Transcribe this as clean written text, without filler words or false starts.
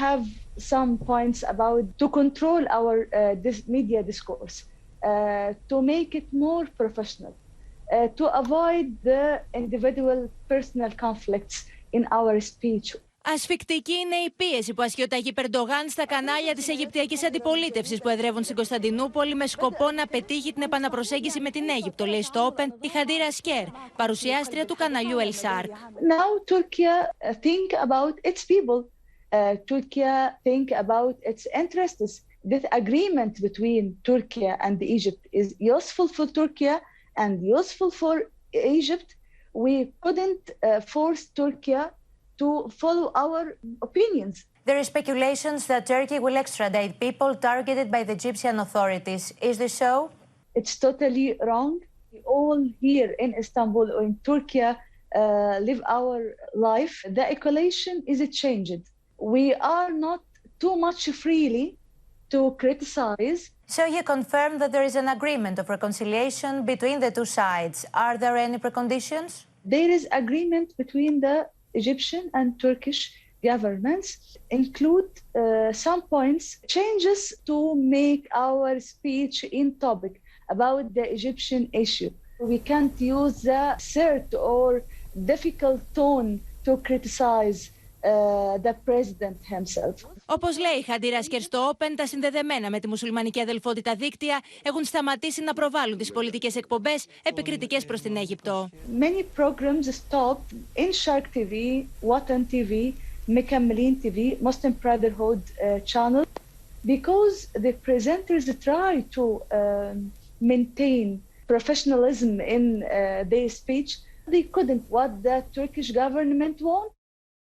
have some points about to control our media discourse, to make it more professional, to avoid the individual personal conflicts in our speech. Ασφικτική είναι η πίεση που ασκεί ο Ερντογάν στα κανάλια της Αιγυπτιακής Αντιπολίτευσης που εδρεύουν στην Κωνσταντινούπολη με σκοπό να πετύχει την επαναπροσέγγιση με την Αίγυπτο, λέει στο Open η Xαντίρ Ασκέρ, παρουσιάστρια του καναλιού Ελ Σαρκ. Now Turkey think about its people. Turkey think about its interests. This agreement between Turkey and Egypt is useful for Turkey and useful for Egypt. We couldn't force Turkey to follow our opinions. There is speculations that Turkey will extradite people targeted by the Egyptian authorities. Is this so? It's totally wrong. We all here in Istanbul or in Turkey live our life. The equation is changed. We are not too much freely to criticize. So you confirm that there is an agreement of reconciliation between the two sides. Are there any preconditions? There is agreement between the Egyptian and Turkish governments, include some points, changes to make our speech in topic about the Egyptian issue. We can't use the cert or difficult tone to criticize the president himself. Όπως λέει η Xαντίρ Ασκέρ στο Open, τα συνδεδεμένα με τη Μουσουλμανική Αδελφότητα δίκτυα έχουν σταματήσει να προβάλλουν τις πολιτικές εκπομπές επικριτικές προς την Αίγυπτο. Many programs stopped in Shark TV, Watan TV, Mekemmelin TV, Muslim Brotherhood channel, because the presenters try to maintain professionalism in their speech. They couldn't what the Turkish government want.